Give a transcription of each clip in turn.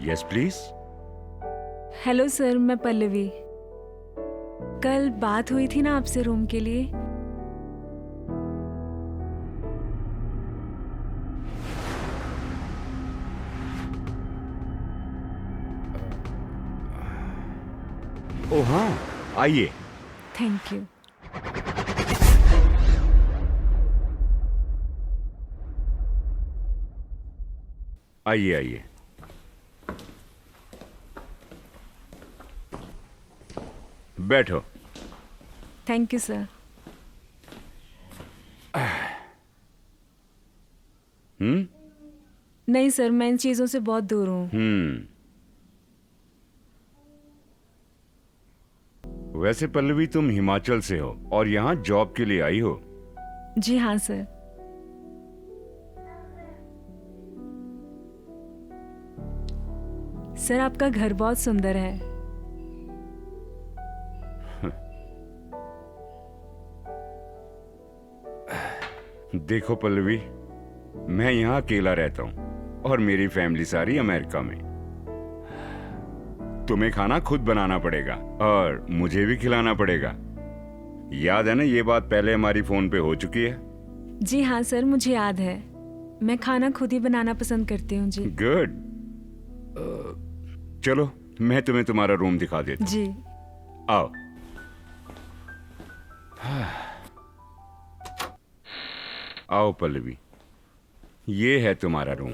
Yes please. Hello sir, मैं पल्लवी। कल बात हुई थी ना आपसे रूम के लिए। ओ हाँ, आइए। Thank you. आइए आइए। बैठो। Thank you sir. नहीं सर, मैं इन चीज़ों से बहुत दूर हूँ। वैसे पल्लवी, तुम हिमाचल से हो और यहाँ जॉब के लिए आई हो। जी हाँ सर। सर, आपका घर बहुत सुंदर है। देखो पल्लवी, मैं यहाँ अकेला रहता हूँ और मेरी फैमिली सारी अमेरिका में। तुम्हें खाना खुद बनाना पड़ेगा और मुझे भी खिलाना पड़ेगा। याद है ना, ये बात पहले हमारी फोन पे हो चुकी है। जी हाँ सर, मुझे याद है। मैं खाना खुद ही बनाना पसंद करती हूँ जी। गुड। चलो, मैं तुम्हें तुम्हारा रूम दिखा देता हूँ। जी। आओ। आओ पल्लवी, ये है तुम्हारा रूम।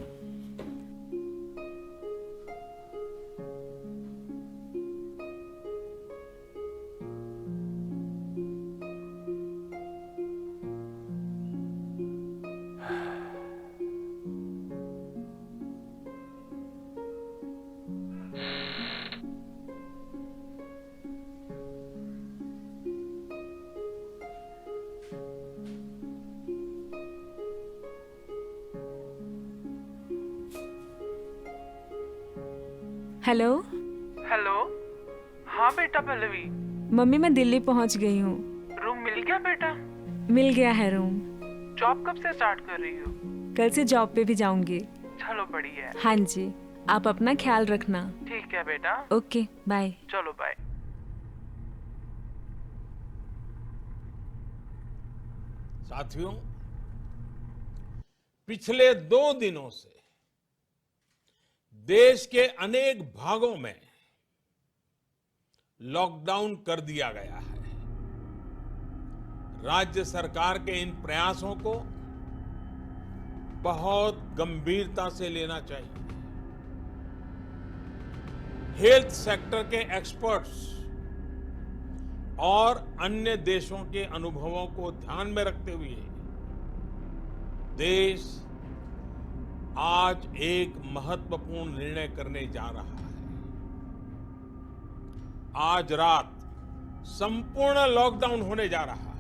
हेलो। हेलो। हाँ बेटा पल्लवी, मम्मी, मैं दिल्ली पहुँच गई हूँ। रूम मिल गया बेटा? मिल गया है रूम। जॉब कब से स्टार्ट कर रही हो? कल से जॉब पे भी जाऊंगी। चलो बढ़िया है। हाँ जी, आप अपना ख्याल रखना। ठीक है बेटा। Okay, bye. चलो बाय। साथियों, पिछले 2 दिनों से देश के अनेक भागों में लॉकडाउन कर दिया गया है। राज्य सरकार के इन प्रयासों को बहुत गंभीरता से लेना चाहिए। हेल्थ सेक्टर के एक्सपर्ट्स और अन्य देशों के अनुभवों को ध्यान में रखते हुए देश आज एक महत्वपूर्ण निर्णय करने जा रहा है। आज रात संपूर्ण लॉकडाउन होने जा रहा है।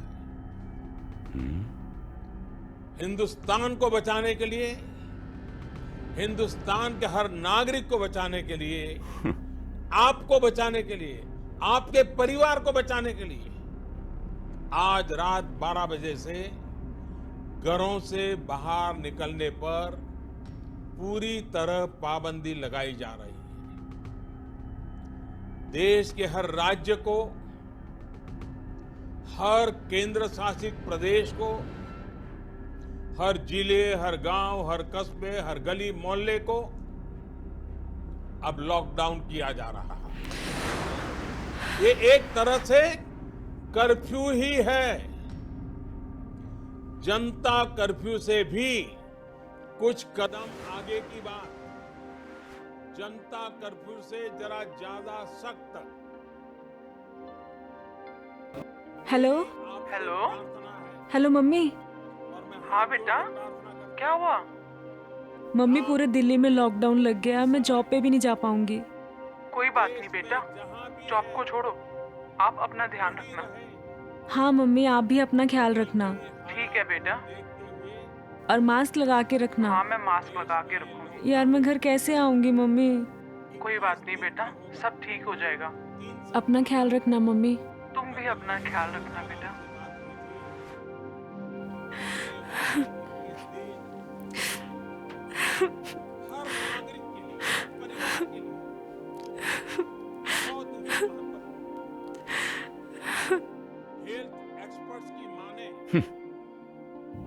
हिंदुस्तान को बचाने के लिए, हिंदुस्तान के हर नागरिक को बचाने के लिए, आपको बचाने के लिए, आपके परिवार को बचाने के लिए आज रात 12 बजे से घरों से बाहर निकलने पर पूरी तरह पाबंदी लगाई जा रही है। देश के हर राज्य को, हर केंद्र शासित प्रदेश को, हर जिले, हर गांव, हर कस्बे, हर गली मोहल्ले को अब लॉकडाउन किया जा रहा है। ये एक तरह से कर्फ्यू ही है। जनता कर्फ्यू से भी कुछ कदम आगे की बात। जनता कर्फ्यू से जरा ज्यादा सख्त। हेलो। हेलो। Hello mummy. हाँ बेटा, क्या हुआ? मम्मी, पूरे दिल्ली में लॉकडाउन लग गया। मैं जॉब पे भी नहीं जा पाऊंगी। कोई बात नहीं बेटा, जॉब को छोड़ो, आप अपना ध्यान रखना। हाँ मम्मी, आप भी अपना ख्याल रखना ठीक है बेटा। और मास्क लगा के रखना। हाँ, मैं मास्क लगा के रखूंगी। यार, मैं घर कैसे आऊंगी मम्मी? कोई बात नहीं बेटा, सब ठीक हो जाएगा। अपना ख्याल रखना मम्मी। तुम भी अपना ख्याल रखना बेटा। हर नागरिक के लिए, परिवार के लिए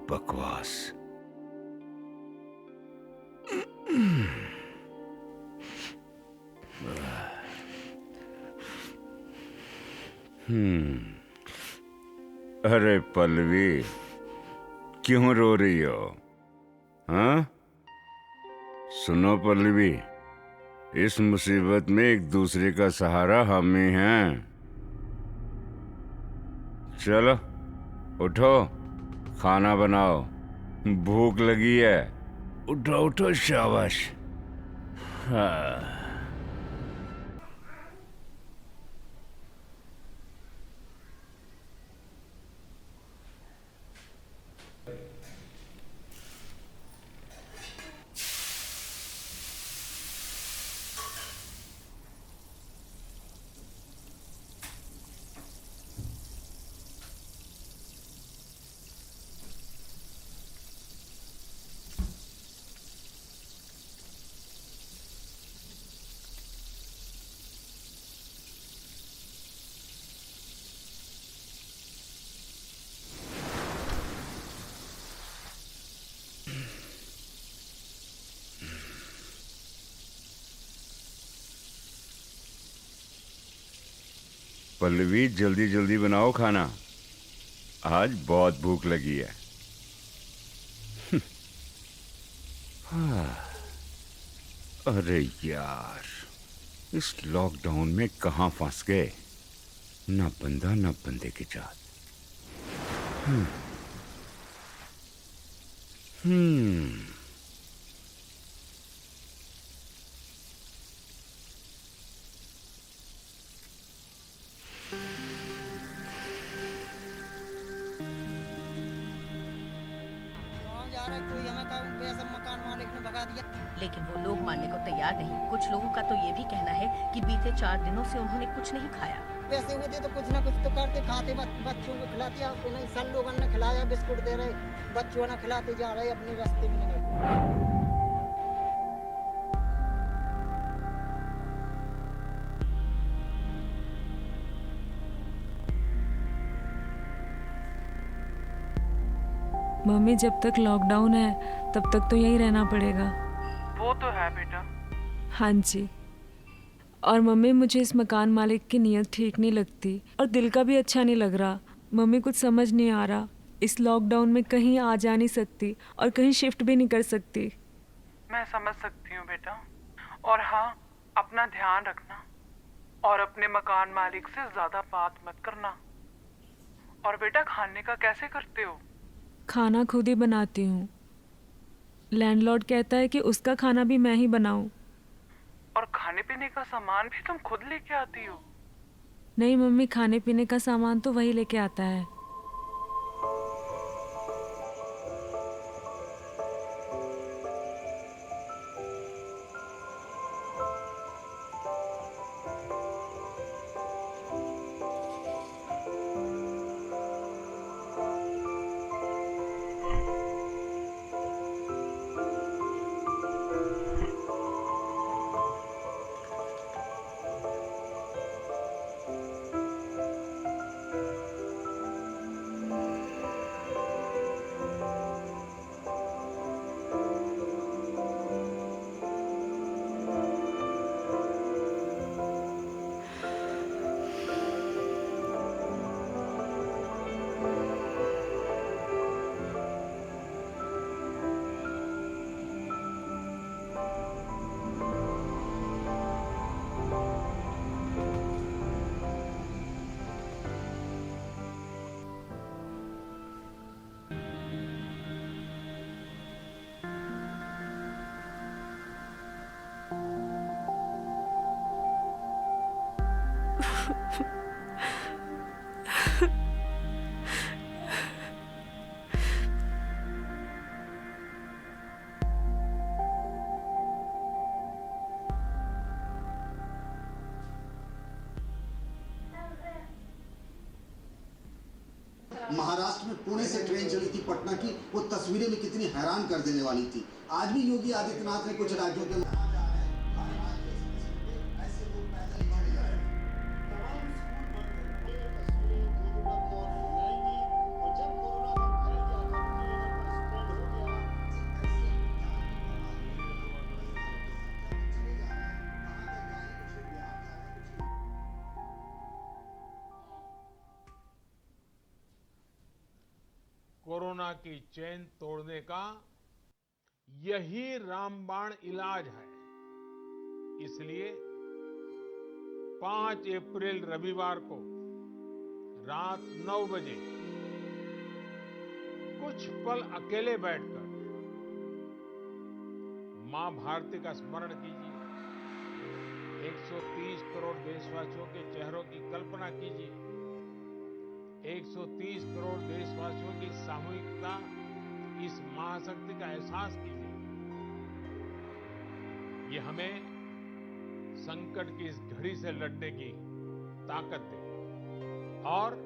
बकवास। अरे पल्लवी, क्यों रो रही हो? हाँ? सुनो पल्लवी, इस मुसीबत में एक दूसरे का सहारा हम ही हैं। चलो उठो, खाना बनाओ, भूख लगी है। उठो उठो, शाबाश। हाँ। पल्लवी, जल्दी जल्दी बनाओ खाना, आज बहुत भूख लगी है। अरे यार, इस लॉकडाउन में कहां फंस गए, ना बंदा ना बंदे की जात। जा रहा है कोई, हमें कहा वैसा मकान मालिक ने भगा दिया। लेकिन वो लोग मानने को तैयार नहीं। कुछ लोगों का तो ये भी कहना है कि बीते 4 दिनों से उन्होंने कुछ नहीं खाया। पैसे हुए थे तो कुछ ना कुछ तो करते, खाते बच्चों को खिलाते, नहीं सब लोगों ने खिलाया, बिस्कुट दे रहे, बच्चों ने खिलाते जा रहे अपने रास्ते में लगे। मम्मी, जब तक लॉकडाउन है तब तक तो यहीं रहना पड़ेगा। वो तो है बेटा। हाँ जी। और मम्मी, मुझे इस मकान मालिक की नीयत ठीक नहीं लगती और दिल का भी अच्छा नहीं लग रहा। मम्मी, कुछ समझ नहीं आ रहा, इस लॉकडाउन में कहीं आ जा नहीं सकती और कहीं शिफ्ट भी नहीं कर सकती। मैं समझ सकती हूँ बेटा। और हाँ, अपना ध्यान रखना और अपने मकान मालिक से ज्यादा बात मत करना। और बेटा, खाने का कैसे करते हो? खाना खुद ही बनाती हूँ। लैंडलॉर्ड कहता है कि उसका खाना भी मैं ही बनाऊं। और खाने पीने का सामान भी तुम खुद लेके आती हो? नहीं मम्मी, खाने पीने का सामान तो वही लेके आता है। महाराष्ट्र में पुणे से ट्रेन चली थी पटना की, वो तस्वीरें भी कितनी हैरान कर देने वाली थी। आज भी योगी आदित्यनाथ ने कुछ राज्यों के कोरोना की चेन तोड़ने का यही रामबाण इलाज है। इसलिए 5 अप्रैल रविवार को रात 9 बजे कुछ पल अकेले बैठकर मां भारती का स्मरण कीजिए। 130 करोड़ देशवासियों के चेहरों की कल्पना कीजिए। 130 करोड़ देशवासियों की सामूहिकता, इस महाशक्ति का एहसास कीजिए। ये हमें संकट की इस घड़ी से लड़ने की ताकत देगा और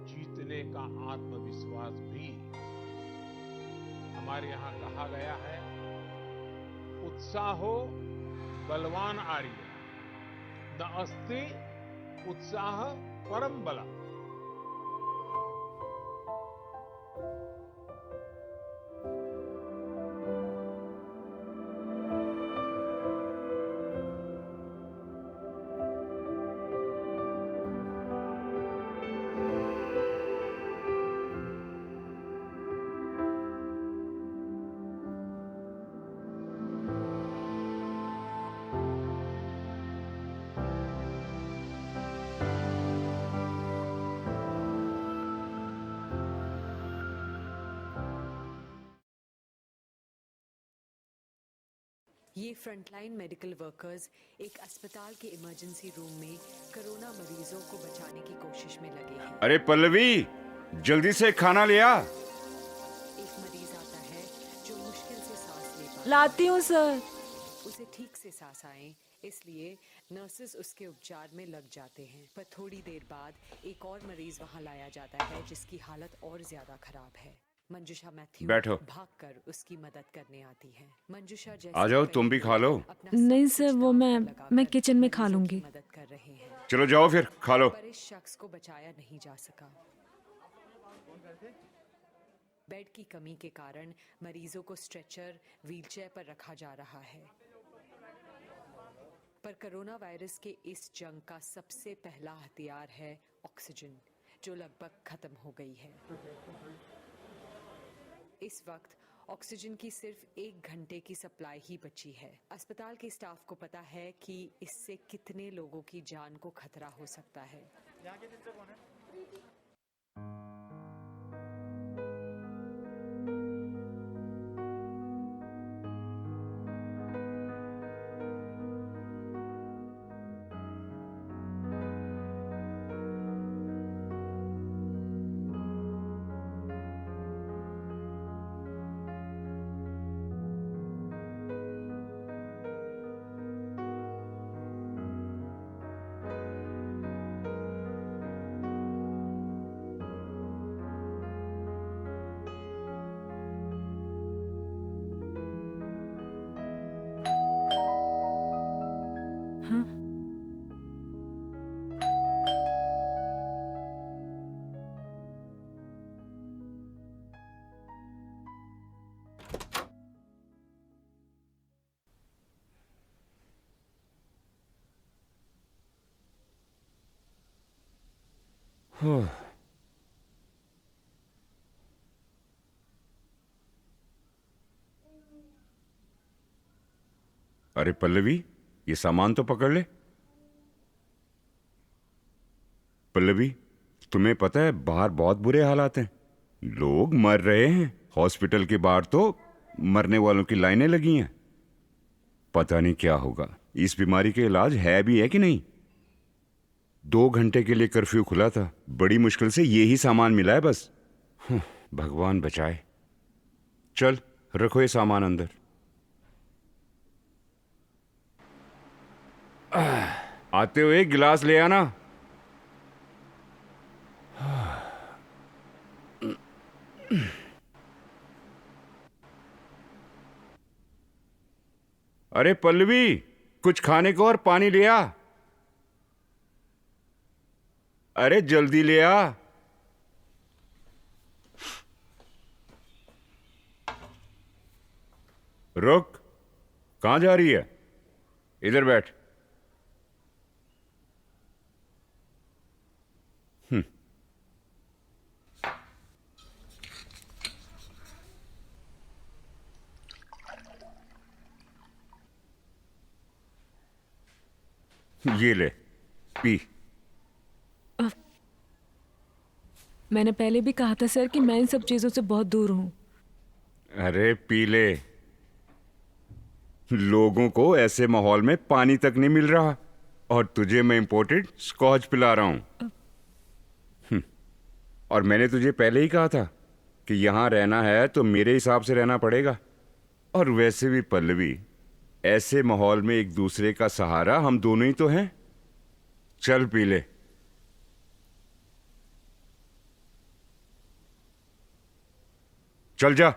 जीतने का आत्मविश्वास भी। हमारे यहाँ कहा गया है, उत्साहो बलवान आर्य, न अस्ति उत्साह परम बला। ये फ्रंटलाइन मेडिकल वर्कर्स एक अस्पताल के इमरजेंसी रूम में कोरोना मरीजों को बचाने की कोशिश में लगे हैं। अरे पल्लवी, जल्दी से खाना ले आ। एक मरीज आता है जो मुश्किल से सांस ले पाता है। लाती हूँ सर। उसे ठीक से सांस आए, इसलिए नर्सेस उसके उपचार में लग जाते हैं। पर थोड़ी देर बाद एक और मरीज वहाँ लाया जाता है जिसकी हालत और ज्यादा खराब है। मंजुषा मैथ्यू बैठो। भागकर उसकी मदद करने आती है। मंजुषा आ जाओ, तुम भी खा लो। नहीं सर, वो मैं किचन में खा लूंगी। मदद कर रहे हैं, चलो जाओ फिर खा लो। पर इस शख्स को बचाया नहीं जा सका। बेड की कमी के कारण मरीजों को स्ट्रेचर, व्हीलचेयर पर रखा जा रहा है। पर कोरोना वायरस के इस जंग का सबसे पहला हथियार है ऑक्सीजन, जो लगभग खत्म हो गई है। इस वक्त ऑक्सीजन की सिर्फ 1 घंटे की सप्लाई ही बची है। अस्पताल के स्टाफ को पता है कि इससे कितने लोगों की जान को खतरा हो सकता है। हाँ? अरे पल्लवी, ये सामान तो पकड़ ले। पल्लवी, तुम्हें पता है बाहर बहुत बुरे हालात हैं। लोग मर रहे हैं। हॉस्पिटल के बाहर तो मरने वालों की लाइनें लगी हैं। पता नहीं क्या होगा। इस बीमारी के इलाज है भी है कि नहीं। 2 घंटे के लिए कर्फ्यू खुला था। बड़ी मुश्किल से ये ही सामान मिला है बस। भगवान बचाए। चल रखो ये सामान अंदर। आते हुए गिलास ले आना। अरे पल्लवी, कुछ खाने को और पानी ले आ। अरे जल्दी ले आ। रुक, कहां जा रही है? इधर बैठ। ये ले, पी। मैंने पहले भी कहा था सर कि मैं इन सब चीज़ों से बहुत दूर हूँ। अरे पी ले। लोगों को ऐसे माहौल में पानी तक नहीं मिल रहा और तुझे मैं इंपोर्टेड स्कॉच पिला रहा हूं। और मैंने तुझे पहले ही कहा था कि यहां रहना है तो मेरे हिसाब से रहना पड़ेगा। और वैसे भी पल्लवी, ऐसे माहौल में एक दूसरे का सहारा हम दोनों ही तो हैं। चल पी ले। चल जा,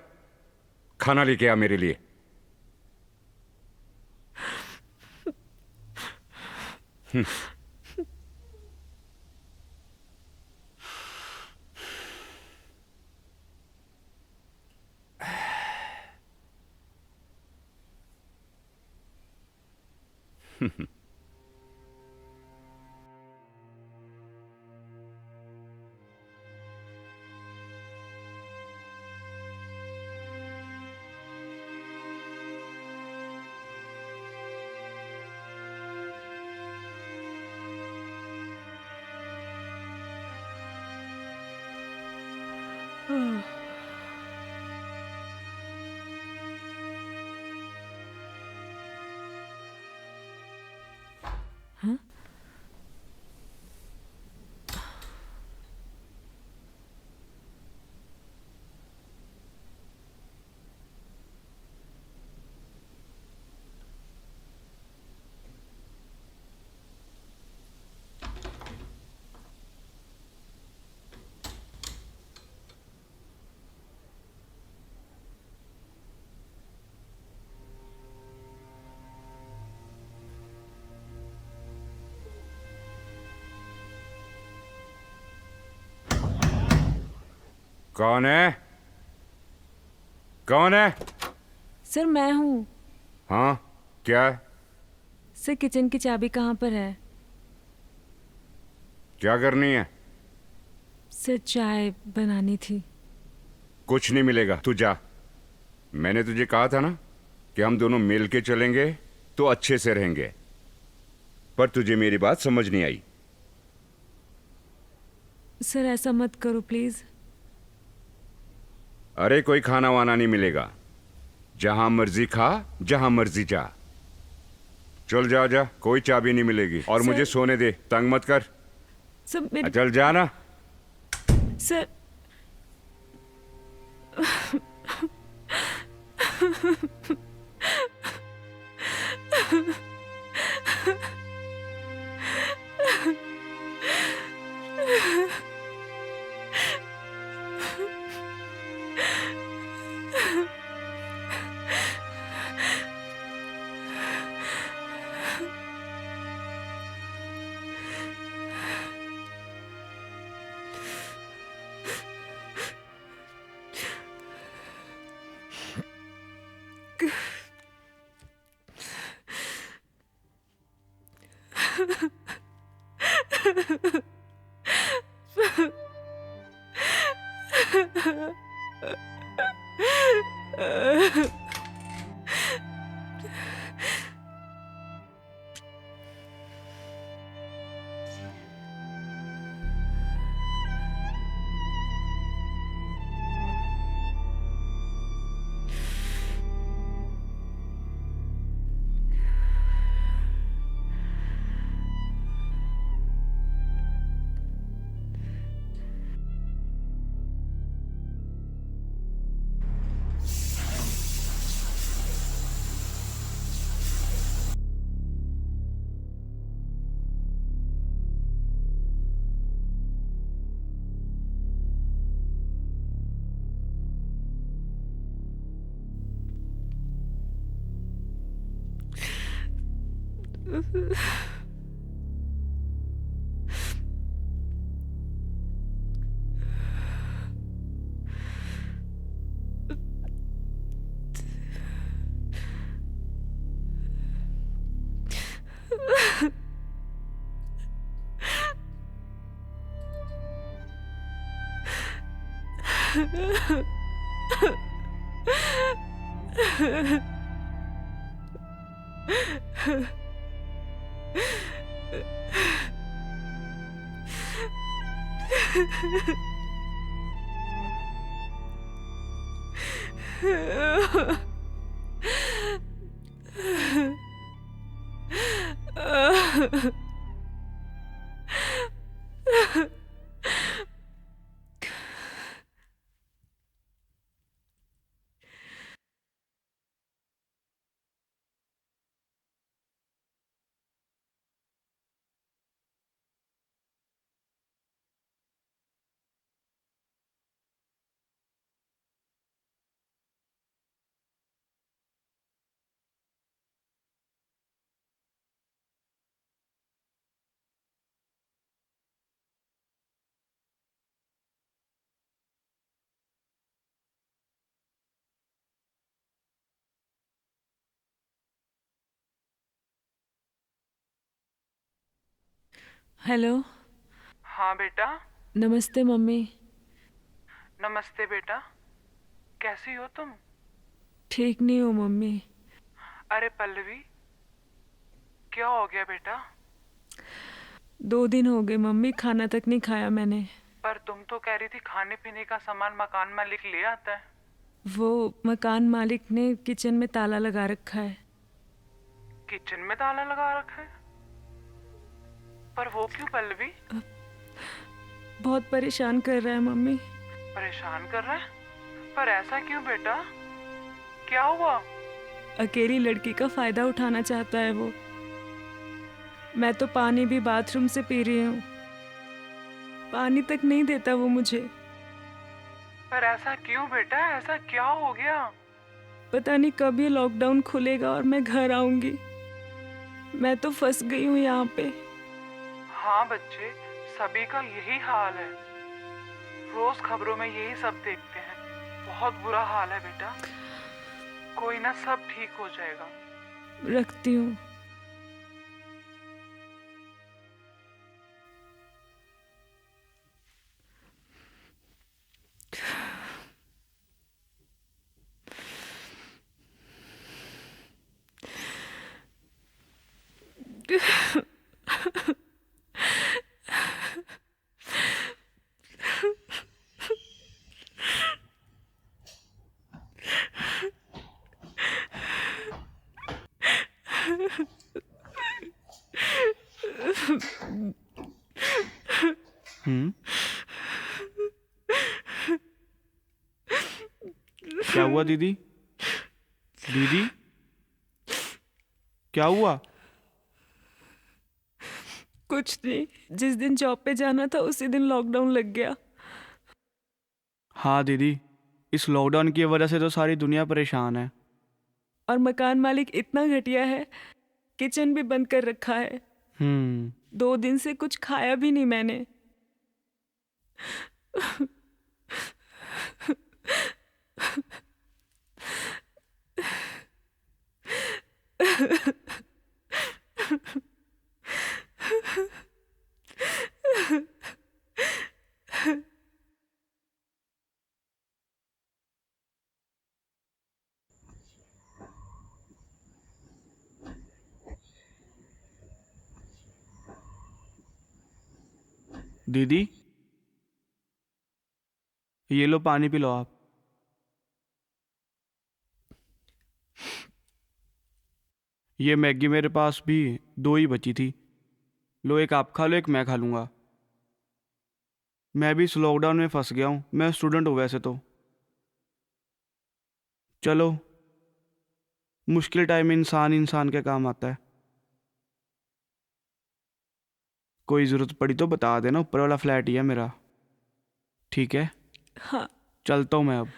खाना लेके आ मेरे लिए। कौन है? कौन है? सर मैं हूँ। हाँ, क्या है? सर किचन की चाबी कहाँ पर है? क्या करनी है? सर चाय बनानी थी। कुछ नहीं मिलेगा, तू जा। मैंने तुझे कहा था ना कि हम दोनों मिल के चलेंगे तो अच्छे से रहेंगे, पर तुझे मेरी बात समझ नहीं आई। सर ऐसा मत करो प्लीज। अरे कोई खाना वाना नहीं मिलेगा। जहां मर्जी खा, जहां मर्जी जा। चल जा जा, कोई चाबी नहीं मिलेगी। और सर- मुझे सोने दे, तंग मत कर। सर मेरी चल जा ना। Sir hello. हाँ बेटा। नमस्ते मम्मी। नमस्ते बेटा। कैसी हो तुम? ठीक नहीं हूँ मम्मी। अरे पल्लवी, क्या हो गया बेटा? 2 दिन हो गए मम्मी, खाना तक नहीं खाया मैंने। पर तुम तो कह रही थी खाने पीने का सामान मकान मालिक ले आता है। वो मकान मालिक ने किचन में ताला लगा रखा है। किचन में ताला लगा रखा है? पर वो क्यों पल्लवी? बहुत परेशान कर रहा है मम्मी। परेशान कर रहा है? पर ऐसा क्यों बेटा? क्या हुआ? अकेली लड़की का फायदा उठाना चाहता है वो। मैं तो पानी भी बाथरूम से पी रही हूँ, पानी तक नहीं देता वो मुझे। पर ऐसा क्यों बेटा? ऐसा क्या हो गया? पता नहीं कब ये लॉकडाउन खुलेगा और मैं घर आऊंगी। मैं तो फंस गई हूँ यहाँ पे। हाँ बच्चे, सभी का यही हाल है। रोज खबरों में यही सब देखते हैं। बहुत बुरा हाल है बेटा। कोई ना, सब ठीक हो जाएगा। रखती हूँ। क्या हुआ दीदी? दीदी, क्या हुआ? कुछ नहीं, जिस दिन जॉब पे जाना था उसी दिन लॉकडाउन लग गया। हाँ दीदी, इस लॉकडाउन की वजह से तो सारी दुनिया परेशान है। और मकान मालिक इतना घटिया है, किचन भी बंद कर रखा है। 2 दिन से कुछ खाया भी नहीं मैंने। दीदी, ये लो पानी पी लो आप। ये मैगी मेरे पास भी 2 ही बची थी। लो, एक आप खा लो, एक मैं खा लूँगा। मैं भी इस लॉकडाउन में फंस गया हूँ। मैं स्टूडेंट हूँ वैसे तो। चलो, मुश्किल टाइम में इंसान इंसान के काम आता है। कोई ज़रूरत पड़ी तो बता देना, ऊपर वाला फ्लैट ही है मेरा। ठीक है, हाँ। चलता हूँ मैं अब।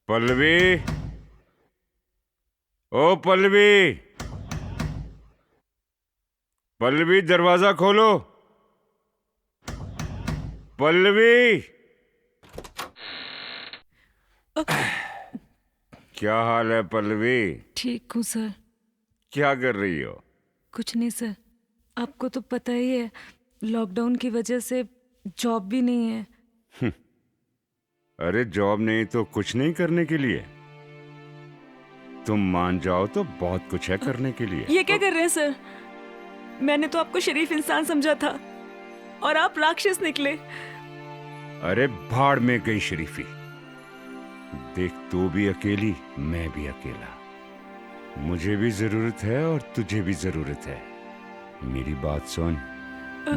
पल्लवी, ओ पल्लवी, पल्लवी दरवाजा खोलो। पल्लवी, क्या हाल है पल्लवी? ठीक हूँ सर। क्या कर रही हो? कुछ नहीं सर, आपको तो पता ही है, लॉकडाउन की वजह से जॉब भी नहीं है। अरे जॉब नहीं तो कुछ नहीं करने के लिए? तुम मान जाओ तो बहुत कुछ है करने के लिए। ये क्या कर रहे हैं सर? मैंने तो आपको शरीफ इंसान समझा था और आप राक्षस निकले। अरे भाड़ में गई शरीफी। देख, तू भी अकेली, मैं भी अकेला। मुझे भी जरूरत है और तुझे भी जरूरत है। मेरी बात सुन,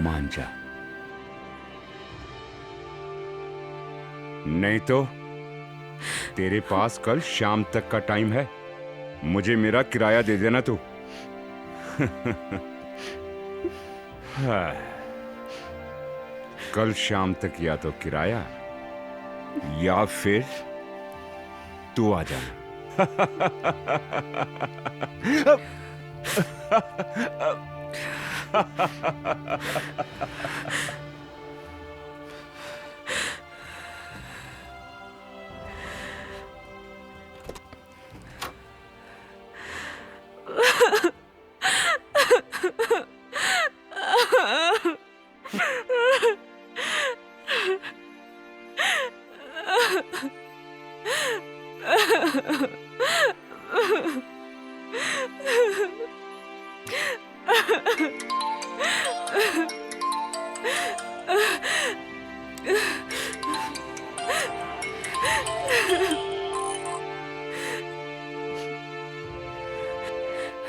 मान जा, नहीं तो तेरे पास कल शाम तक का टाइम है। मुझे मेरा किराया दे देना तू। हाँ, कल शाम तक या तो किराया या फिर तू आ जाना।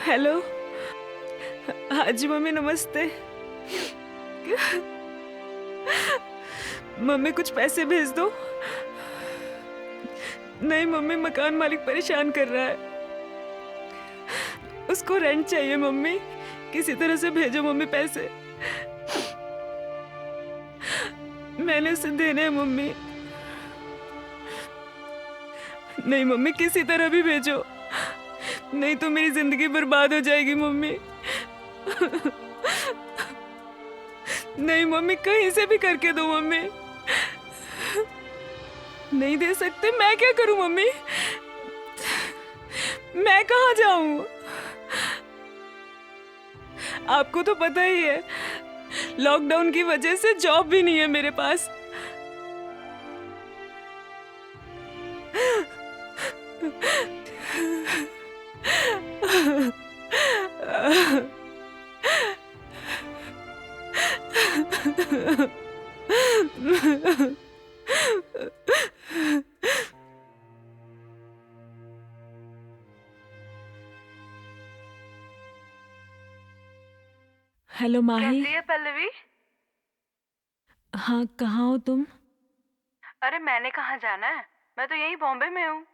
हेलो। हाँ जी मम्मी, नमस्ते। मम्मी कुछ पैसे भेज दो। नहीं मम्मी, मकान मालिक परेशान कर रहा है, उसको रेंट चाहिए। मम्मी किसी तरह से भेजो मम्मी पैसे, मैंने उसे देने हैं मम्मी। नहीं मम्मी, किसी तरह भी भेजो, नहीं तो मेरी जिंदगी बर्बाद हो जाएगी मम्मी। नहीं मम्मी, कहीं से भी करके दो मम्मी। नहीं दे सकते, मैं क्या करूं मम्मी? मैं कहाँ जाऊं? आपको तो पता ही है, लॉकडाउन की वजह से जॉब भी नहीं है मेरे पास। हेलो माही। कैसी है पल्लवी? हाँ, कहाँ हो तुम? अरे मैंने कहाँ जाना है, मैं तो यहीं बॉम्बे में हूँ।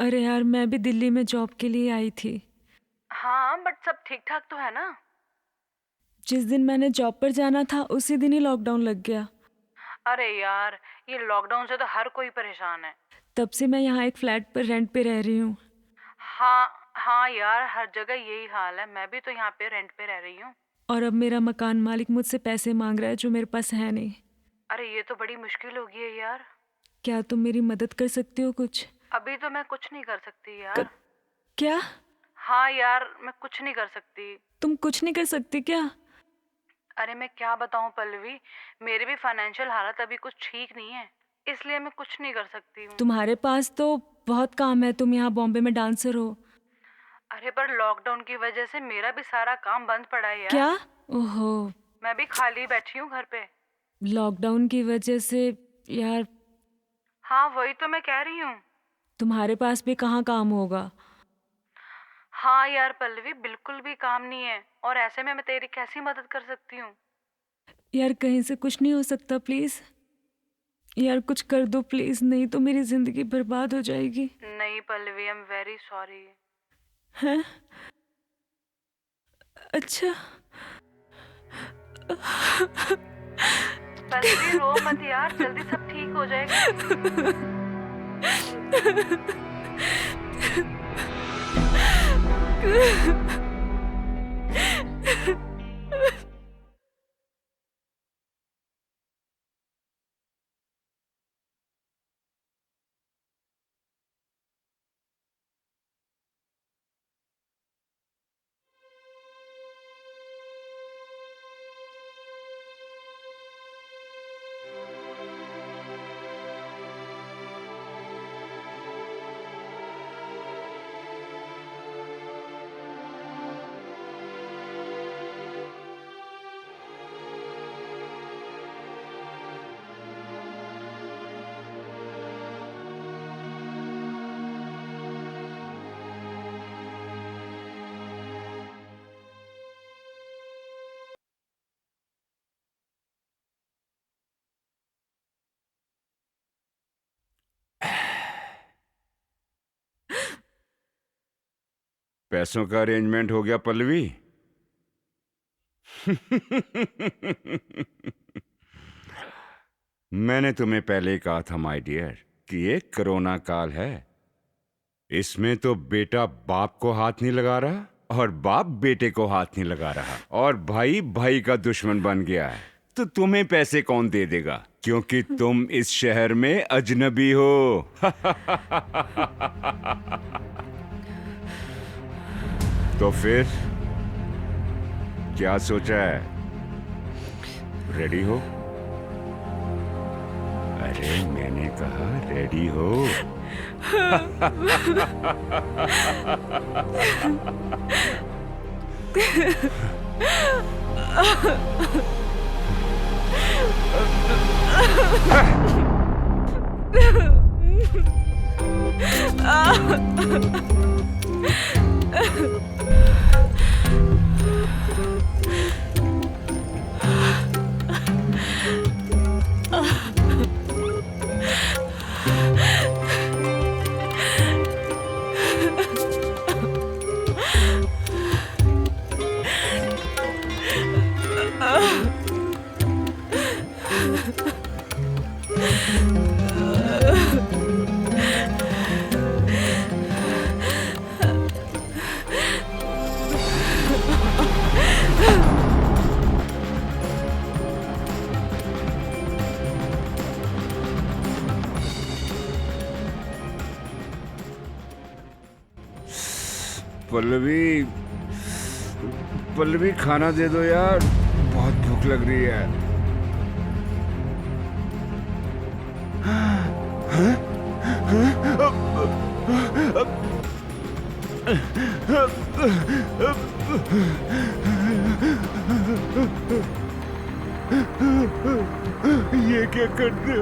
अरे यार, मैं भी दिल्ली में जॉब के लिए आई थी। हाँ, बट सब ठीक ठाक तो है ना? जिस दिन मैंने जॉब पर जाना था उसी दिन ही लॉकडाउन लग गया। अरे यार, ये लॉकडाउन से तो हर कोई परेशान है। तब से मैं यहाँ एक फ्लैट पर रेंट पे रह रही हूँ। हाँ हाँ यार, हर जगह यही हाल है। मैं भी तो यहाँ पे रेंट पे रह रही हूँ। और अब मेरा मकान मालिक मुझसे पैसे मांग रहा है जो मेरे पास है नहीं। अरे ये तो बड़ी मुश्किल हो गई है यार। क्या तुम मेरी मदद कर सकते हो कुछ? अभी तो मैं कुछ नहीं कर सकती यार। क्या? हाँ यार, मैं कुछ नहीं कर सकती। तुम कुछ नहीं कर सकती क्या? अरे मैं क्या बताऊँ पल्लवी, मेरी भी फाइनेंशियल हालत अभी कुछ ठीक नहीं है, इसलिए मैं कुछ नहीं कर सकती हूँ। तुम्हारे पास तो बहुत काम है, तुम यहाँ बॉम्बे में डांसर हो। अरे पर लॉकडाउन की वजह से मेरा भी सारा काम बंद पड़ा है यार। क्या? ओहो, मैं भी खाली बैठी हूँ घर पे। लॉकडाउन की वजह से? यार हाँ वही तो मैं कह रही हूँ। तुम्हारे पास भी कहाँ काम होगा? हाँ यार पल्लवी, बिल्कुल भी काम नहीं है, और ऐसे में मैं तेरी कैसी मदद कर सकती हूँ? यार कहीं से कुछ नहीं हो सकता प्लीज? यार कुछ कर दो प्लीज, नहीं तो मेरी जिंदगी बर्बाद हो जाएगी। नहीं Pallavi, I am very sorry. हैं? अच्छा। पल्लवी रो मत यार, जल्दी सब ठीक हो जाएगा। पैसों का अरेंजमेंट हो गया पल्लवी? मैंने तुम्हें पहले ही कहा था माय डियर कि ये कोरोना काल है। इसमें तो बेटा बाप को हाथ नहीं लगा रहा और बाप बेटे को हाथ नहीं लगा रहा, और भाई भाई का दुश्मन बन गया है। तो तुम्हें पैसे कौन दे देगा, क्योंकि तुम इस शहर में अजनबी हो। तो फिर क्या सोचा है? रेडी हो? अरे मैंने कहा रेडी हो। पल्लवी, पल्लवी खाना दे दो यार, बहुत भूख लग रही है। ये क्या कर दे?